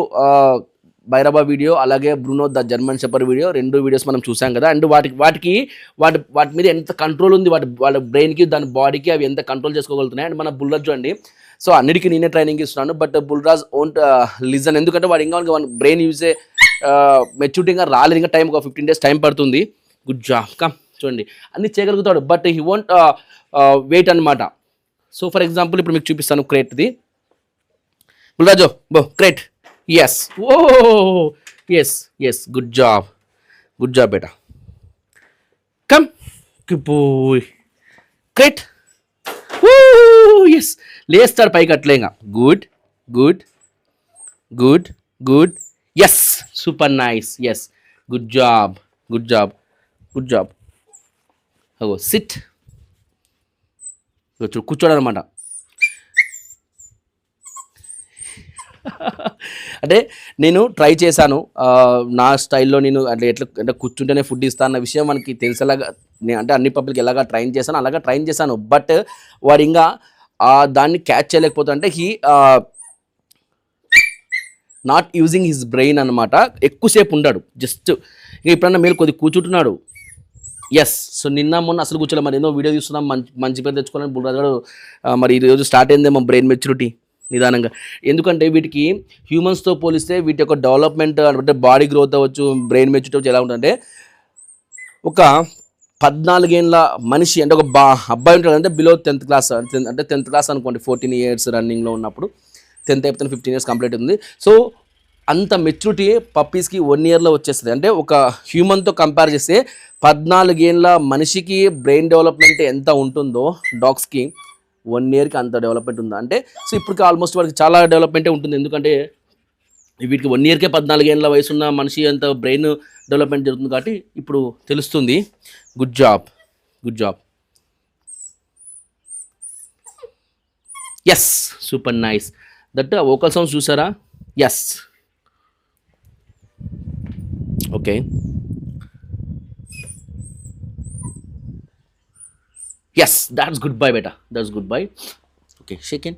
భైరవ వీడియో అలాగే Bruno the German shepherd video 2 videos మనం చూసాం కదా. అండ్ వాటి మీద ఎంత కంట్రోల్ ఉంది, వాళ్ళ బ్రెయిన్కి దాని బాడీకి అవి ఎంత కంట్రోల్ చేసుకోగలుగుతున్నాయి. అండ్ మన బుల్రాజ్ చూడండి, సో అన్నిటికీ నేనే ట్రైనింగ్ ఇస్తున్నాను, బట్ బుల్రాజ్ ఓంట్ లిజన్. ఎందుకంటే వాడు ఇంకా బ్రెయిన్ యూజే మెచ్యూరిటీగా రాలేదు, ఇంకా టైం ఒక 15 days టైం పడుతుంది. Good job come. చూడండి అన్ని చేయగలుగుతాడు, బట్ హీ వోంట్ వెయిట్ అనమాట. సో ఫర్ ఎగ్జాంపుల్ ఇప్పుడు మీకు చూపిస్తాను క్రేట్ది. బుల్రాజో బో crate. Yes oh yes yes good job బేటా. కమ్ పోయ్ క్రేట్. ఎస్ లేస్తాడు పైకి అట్లే ఇంకా. Good good good good. Yes super nice. Yes good job good job good job. అగో సిట్. కూర్చోడనమాట. అంటే నేను ట్రై చేశాను నా స్టైల్లో, నేను అంటే అంటే కూర్చుంటేనే ఫుడ్ ఇస్తాను అన్న విషయం మనకి తెలిసేలాగా అంటే అన్ని పబ్లిక్ ఎలాగా ట్రైన్ చేశాను, బట్ వాడు ఇంకా దాన్ని క్యాచ్ చేయలేకపోతా. అంటే he not using his brain అనమాట. ఎక్కువసేపు ఉండాడు, జస్ట్ ఎప్పుడన్నా మీరు కొద్దిగా కూర్చుంటున్నాడు. ఎస్. సో నిన్న మొన్న అసలు కూర్చోలే. మరి ఏదో వీడియో చూస్తున్నాం, మంచి పేరు తెచ్చుకోవాలని బుల్రాజ్ గారు మరి ఈరోజు స్టార్ట్ అయిందేమో బ్రెయిన్ మెచ్యూరిటీ నిదానంగా. ఎందుకంటే వీటికి హ్యూమన్స్తో పోలిస్తే వీటి యొక్క డెవలప్మెంట్ అంటే బాడీ గ్రోత్ అవ్వచ్చు, బ్రెయిన్ మెచ్యూరిటీ అవ్వచ్చు ఎలా ఉంటుందంటే ఒక 14 ఏళ్ళ మనిషి అంటే ఒక అబ్బాయి ఉంటాడు అంటే బిలో 10th క్లాస్ అంటే 10th క్లాస్ అనుకోండి, 14 years రన్నింగ్లో ఉన్నప్పుడు 10th అయిపోతే 15 years కంప్లీట్ అవుతుంది. సో అంత మెచ్యూరిటీ పప్పీస్కి 1 yearలో వచ్చేస్తుంది. అంటే ఒక హ్యూమన్తో కంపేర్ చేస్తే 14 ఏళ్ళ మనిషికి బ్రెయిన్ డెవలప్మెంట్ ఎంత ఉంటుందో డాగ్స్కి 1 yearకి అంత డెవలప్మెంట్ ఉందా అంటే. సో ఇప్పటికి ఆల్మోస్ట్ వాడికి చాలా డెవలప్మెంటే ఉంటుంది. ఎందుకంటే వీటికి 1 yearకే 14 ఏళ్ళ వయసున్న మనిషి అంత బ్రెయిన్ డెవలప్మెంట్ జరుగుతుంది కాబట్టి ఇప్పుడు తెలుస్తుంది. Good job good job. Yes super nice. That vocal sounds చూసారా. Yes okay. Yes, that's goodbye, beta. That's goodbye. Okay, shake in.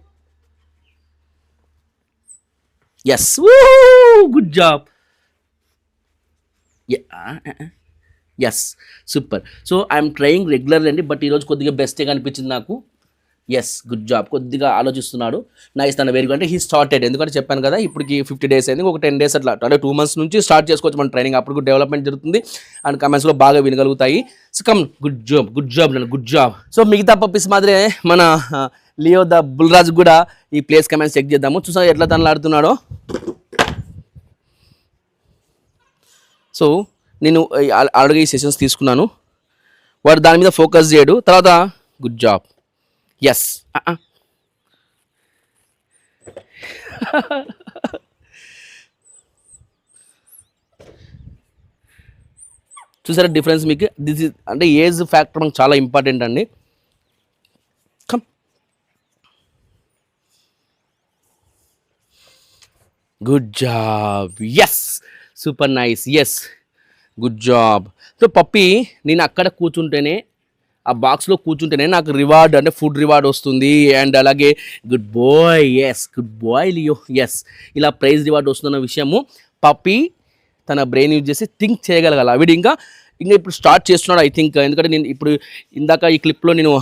Yes, woo! Good job. Yeah. Yes, super. So I'm trying regularly, but ఈరోజు కొద్దిగా బెస్ట్గా అనిపించింది నాకు. Yes good job. కొద్దిగా ఆలోచిస్తున్నాడు. Nice తన very good. అంటే హీ స్టార్టెడ్, ఎందుకంటే చెప్పాను కదా ఇప్పటికి 50 days అయింది, ఒక 10 days అట్లా అంటే 2 months నుంచి స్టార్ట్ చేసుకోవచ్చు మన ట్రైనింగ్. అప్పుడు డెవలప్మెంట్ జరుగుతుంది అండ్ కమెంట్స్లో బాగా వినగలుగుతాయి. సో కమ్ గుడ్ జాబ్ నన్ను గుడ్ జాబ్. సో మిగతా పప్పీస్ మాదిరే మన లియో ద బుల్రాజ్ కూడా ఈ ప్లేస్ కమెంట్స్ చెక్ చేద్దాము. చూసా ఎట్లా తనలాడుతున్నాడో. సో నేను ఆల్రెడీ ఈ సెషన్స్ తీసుకున్నాను, వాడు దాని మీద ఫోకస్ చేయడు. తర్వాత గుడ్ జాబ్. ఎస్ చూసారా డిఫరెన్స్ మీకు. దిస్ ఇస్ అంటే ఏజ్ ఫ్యాక్టర్ మనకు చాలా ఇంపార్టెంట్ అండి. Come good job. Yes super nice. Yes good job. So puppy నేను అక్కడ కూర్చుంటేనే, ఆ బాక్స్లో కూర్చుంటేనే నాకు రివార్డ్ అంటే ఫుడ్ రివార్డ్ వస్తుంది. అండ్ అలాగే good boy. Yes good boy Leo. Yes ఇలా ప్రైజ్ రివార్డ్ వస్తుందన్న విషయము పప్పి తన బ్రెయిన్ యూజ్ చేసి థింక్ చేయగలగాలి. వీడు ఇంకా ఇప్పుడు స్టార్ట్ చేస్తున్నాడు ఐ థింక్. ఎందుకంటే నేను ఇప్పుడు ఇందాక ఈ క్లిప్లో నేను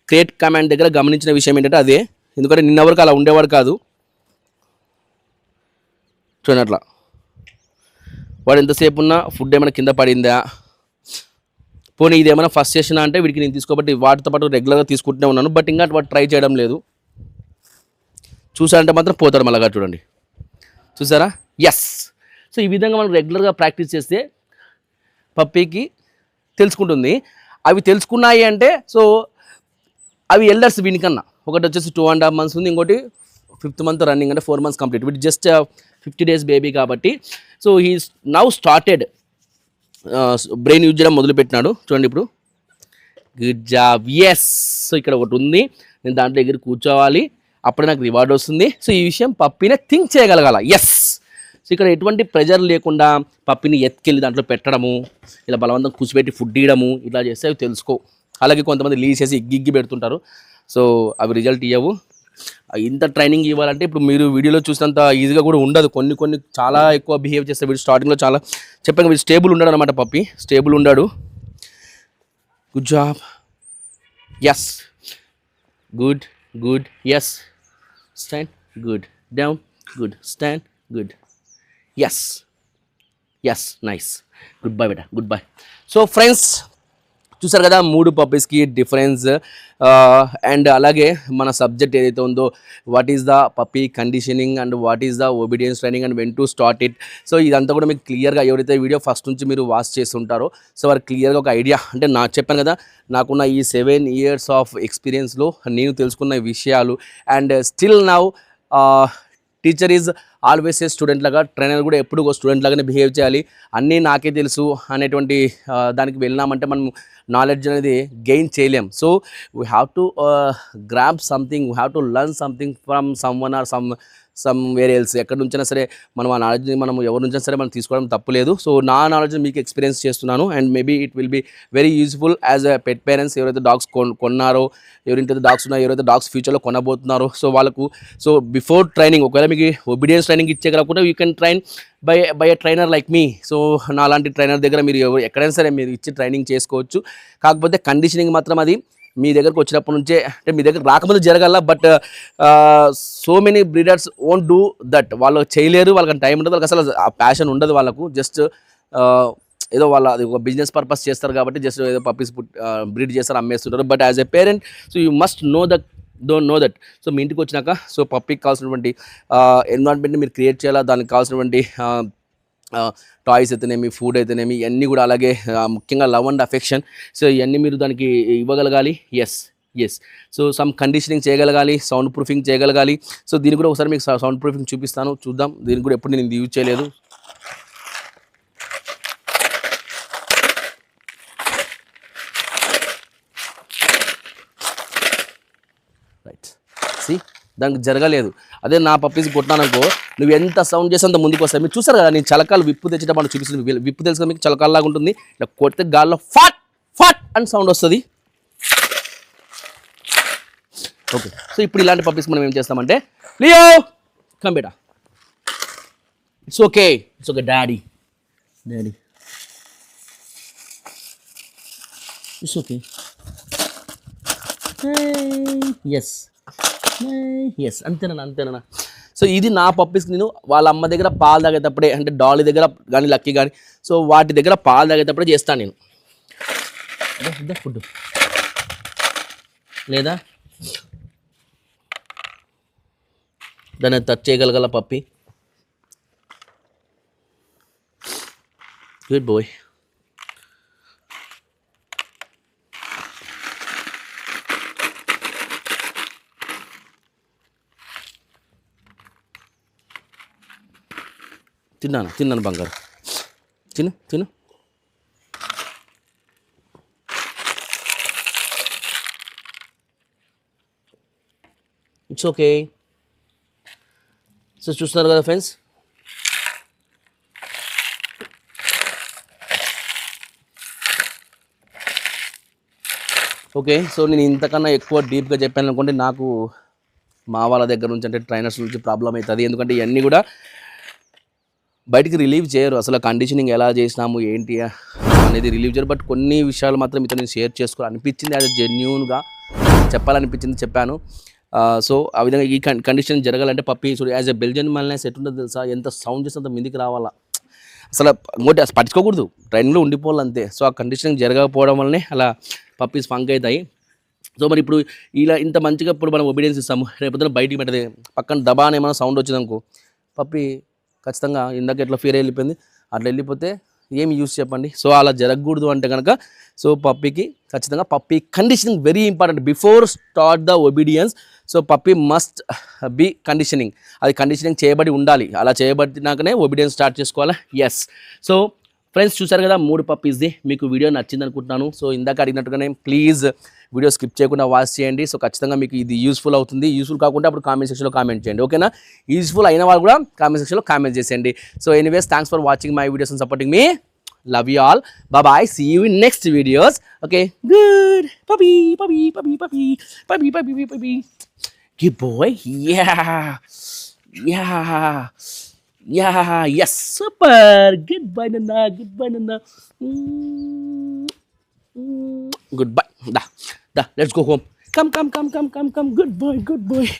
క్రియేట్ కమాండ్ దగ్గర గమనించిన విషయం ఏంటంటే అదే. ఎందుకంటే నిన్న వరకు అలా ఉండేవాడు కాదు. చూడండి అట్లా వాడు ఎంతసేపు ఉన్నా ఫుడ్ ఏమైనా కింద పడిందా, పోనీ ఇది ఏమైనా ఫస్ట్ సెషన్ అంటే వీడికి నేను తీసుకోబట్టి వాటితో పాటు రెగ్యులర్గా తీసుకుంటూనే ఉన్నాను, బట్ ఇంకా వాడు ట్రై చేయడం లేదు. చూసారంటే మాత్రం పోతాడు మళ్ళా. చూడండి చూసారా. ఎస్. సో ఈ విధంగా మనం రెగ్యులర్గా ప్రాక్టీస్ చేస్తే పప్పీకి తెలుసుకుంటుంది. అవి తెలుసుకున్నాయి అంటే సో అవి ఎల్డర్స్ వీనికన్నా. ఒకటి వచ్చేసి 2.5 months ఉంది, ఇంకోటి 5th month రన్నింగ్ అంటే 4 months కంప్లీట్. వీటి జస్ట్ 50 days బేబీ కాబట్టి. So he now started brain use చేయడం మొదలుపెట్టినాడు. చూడండి ఇప్పుడు. Good job. ఎస్. సో ఇక్కడ ఒకటి ఉంది, నేను దాంట్లో దగ్గర కూర్చోవాలి, అప్పుడే నాకు రివార్డ్ వస్తుంది. సో ఈ విషయం పప్పినే థింక్ చేయగలగాల. ఎస్. సో ఇక్కడ ఎటువంటి ప్రెజర్ లేకుండా పప్పిని ఎత్తుకెళ్ళి దాంట్లో పెట్టడము, ఇలా బలవంతం కూర్చోబెట్టి ఫుడ్ ఇవ్వడము, ఇట్లా చేస్తే అవి తెలుసుకో. అలాగే కొంతమంది లీసేసి ఇగ్గి పెడుతుంటారు, సో అవి రిజల్ట్ ఇవ్వవు. ఇంత ట్రైనింగ్ ఇవ్వాలంటే ఇప్పుడు మీరు వీడియోలో చూసినంత ఈజీగా కూడా ఉండదు. కొన్ని చాలా ఎక్కువ బిహేవ్ చేస్తే వీడు స్టార్టింగ్లో చాలా చెప్పాను, వీడు స్టేబుల్ ఉన్నాడు అనమాట. పప్పి స్టేబుల్ ఉన్నాడు. Good job. Yes. Good good. Yes. Stand. Good. Down. Good. Stand. Good. Yes. Yes. Nice. Good bye బేటా, గుడ్ బై. సో ఫ్రెండ్స్ చూసారు కదా 3 పప్పీస్కి డిఫరెన్స్. అండ్ అలాగే మన సబ్జెక్ట్ ఏదైతే ఉందో, what is the puppy conditioning and what is the obedience training and when to start it. So ఇదంతా కూడా మీకు క్లియర్గా, ఎవరైతే వీడియో ఫస్ట్ నుంచి మీరు వాచ్ చేస్తుంటారో సో వారికి క్లియర్గా ఒక ఐడియా, అంటే నాకు చెప్పాను కదా, నాకున్న ఈ 7 years ఆఫ్ ఎక్స్పీరియన్స్లో నేను తెలుసుకున్న విషయాలు. And still now teacher is always a student లాగా, ట్రైనర్ కూడా ఎప్పుడు ఒక స్టూడెంట్ లాగానే బిహేవ్ చేయాలి. అన్నీ నాకే తెలుసు అనేటువంటి దానికి వెళ్ళినామంటే మనం నాలెడ్జ్ అనేది గెయిన్ చేయలేం. So we have to grab something, we have to learn something from some one or some where else. ఎక్కడి నుంచైనా సరే మనం ఆ నాలెడ్జ్ని మనం ఎవరి నుంచైనా సరే మనం తీసుకోవడం తప్పులేదు. సో నా నాలెడ్జ్ని మీకు ఎక్స్పీరియన్స్ చేస్తున్నాను. And maybe it will be very useful as a pet parents. ఎవరైతే డాగ్స్ కొన్నారో, ఎవరైతే డాగ్స్ ఉన్నారో, ఎవరైతే డాగ్స్ ఫ్యూచర్లో కొనబోతున్నారో, సో వాళ్ళకు సో బిఫోర్ ట్రైనింగ్, ఒకవేళ మీకు ఒబీడియన్స్ ట్రైనింగ్ ఇచ్చేయగలకుండా you can train by a trainer like me. So నా లాంటి ట్రైనర్ దగ్గర మీరు ఎక్కడైనా సరే మీరు ఇచ్చి ట్రైనింగ్ చేసుకోవచ్చు. కాకపోతే కండిషనింగ్ మాత్రం అది మీ దగ్గరకు వచ్చినప్పటి నుంచే, అంటే మీ దగ్గర రాకముందు జరగాల. But so many breeders won't do that. వాళ్ళు చేయలేరు, వాళ్ళకి టైం ఉండదు, వాళ్ళకి అసలు ఆ ప్యాషన్ ఉండదు వాళ్ళకు. జస్ట్ ఏదో వాళ్ళ అది ఒక బిజినెస్ పర్పస్ చేస్తారు కాబట్టి జస్ట్ ఏదో పప్పీస్ బ్రీడ్ చేస్తారు, అమ్మేస్తుంటారు. But as a parent so you must don't know that. So మీ ఇంటికి వచ్చినాక సో పప్పీకి కావాల్సినటువంటి ఎన్విరాన్మెంట్ని మీరు క్రియేట్ చేయాలా, దానికి కావాల్సినటువంటి టాయ్స్ అయితేనేమి, ఫుడ్ అయితేనేమి, ఇవన్నీ కూడా, అలాగే ముఖ్యంగా లవ్ అండ్ అఫెక్షన్, సో ఇవన్నీ మీరు దానికి ఇవ్వగలగాలి. ఎస్. సో సమ్ కండిషనింగ్ చేయగలగాలి, సౌండ్ ప్రూఫింగ్ చేయగలగాలి. సో దీనికి కూడా ఒకసారి మీకు సౌండ్ ప్రూఫింగ్ చూపిస్తాను, చూద్దాం. దీనికి కూడా ఎప్పుడు నేను యూజ్ చేయలేదు. రైట్. సి దానికి జరగలేదు. అదే నా పప్పీస్ కొట్టినానుకో, నువ్వు ఎంత సౌండ్ చేస్తే అంత ముందుకు వస్తాయి. మీరు చూసారు కదా, నేను చలకాలు విప్పు తెచ్చేటప్పుడు చూపిస్తుంది. విప్పు తెలుసు కదా మీకు, చలకాలలాగా ఉంటుంది. ఇలా కొడితే గాల్లో ఫాట్ ఫాట్ అని సౌండ్ వస్తుంది. ఓకే. సో ఇప్పుడు ఇలాంటి పప్పీస్ మనం ఏం చేస్తామంటే, లియో కమ్ బేటా, it's okay daddy it's okay. Yes అంతేనా. సో ఇది నా పప్పీస్కి నేను వాళ్ళ అమ్మ దగ్గర పాలు తాగేటప్పుడే, అంటే డాలీ దగ్గర కానీ లక్కీ కానీ, సో వాటి దగ్గర పాలు తాగేటప్పుడే చేస్తాను నేను. ఫుడ్ లేదా దాన్ని టచ్ చేయగలగల పప్పి. Good boy. తిన్నాను బంగారు, తిను. It's okay. సో చూస్తున్నారు కదా ఫ్రెండ్స్, ఓకే. సో నేను ఇంతకన్నా ఎక్కువ డీప్గా చెప్పాను అనుకోండి, నాకు మా వాళ్ళ దగ్గర నుంచి, అంటే ట్రైనర్స్ నుంచి ప్రాబ్లం అవుతుంది. ఎందుకంటే ఇవన్నీ కూడా బయటికి రిలీవ్ చేయరు. అసలు కండిషనింగ్ ఎలా చేసినాము ఏంటి అనేది రిలీవ్ చేయరు. బట్ కొన్ని విషయాలు మాత్రం మీతో నేను షేర్ చేసుకోవాలనిపించింది, అది జెన్యూన్గా చెప్పాలనిపించింది, చెప్పాను. సో ఆ విధంగా ఈ కండిషన్ జరగాలంటే పప్పి చూడు, యాజ్ ఎ బెల్జియన్ మల్నెస్ ఎట్లుంటుంది తెలుసా, ఎంత సౌండ్ చేస్తే అంత మీదికి రావాలా. అసలు ఇంకోటి అసలు పట్టించుకోకూడదు, ట్రైన్లో ఉండిపోవాలి అంతే. సో ఆ కండిషనింగ్ జరగకపోవడం వల్లనే అలా పప్పీస్ ఫంక్ అవుతాయి. సో మరి ఇప్పుడు ఇలా ఇంత మంచిగా ఇప్పుడు మనం ఒబీడియన్స్ ఇస్తాము, రేపొద్దున బయటికి పెట్టదే పక్కన దబా అని ఏమైనా సౌండ్ వచ్చిందనుకో, పప్పి ఖచ్చితంగా ఇందాక ఎట్లా ఫీర్ వెళ్ళిపోయింది, అట్లా వెళ్ళిపోతే ఏం యూస్ చెప్పండి. సో అలా జరగకూడదు అంటే కనుక సో పప్పీకి ఖచ్చితంగా puppy conditioning very important before start the obedience. So puppy must be conditioning, అది కండిషనింగ్ చేయబడి ఉండాలి. అలా చేయబడినాకనే ఒబీడియన్స్ స్టార్ట్ చేసుకోవాలా. ఎస్. సో ఫ్రెండ్స్ చూసారు కదా 3 పప్పీస్ది. మీకు వీడియో నచ్చింది అనుకుంటున్నాను. సో ఇందాక అడిగినట్టుగానే ప్లీజ్ వీడియో స్కిప్ చేయకుండా వాచ్ చేయండి. సో ఖచ్చితంగా మీకు ఇది యూస్ఫుల్ అవుతుంది. యూస్ఫుల్ కాకుండా అప్పుడు కామెంట్ సెక్షన్లో కామెంట్ చేయండి, ఓకేనా? యూస్ఫుల్ అయిన వాళ్ళు కూడా కామెంట్ సెక్షన్లో కామెంట్ చేసేయండి. So anyways thanks for watching my videos and supporting me. Love you all. Bye bye. See you in next videos. Okay. Good. Puppy. Good boy. Yeah. Yes. Super. Goodbye, Nana. Goodbye. Dah. Let's go home. Come. Good boy.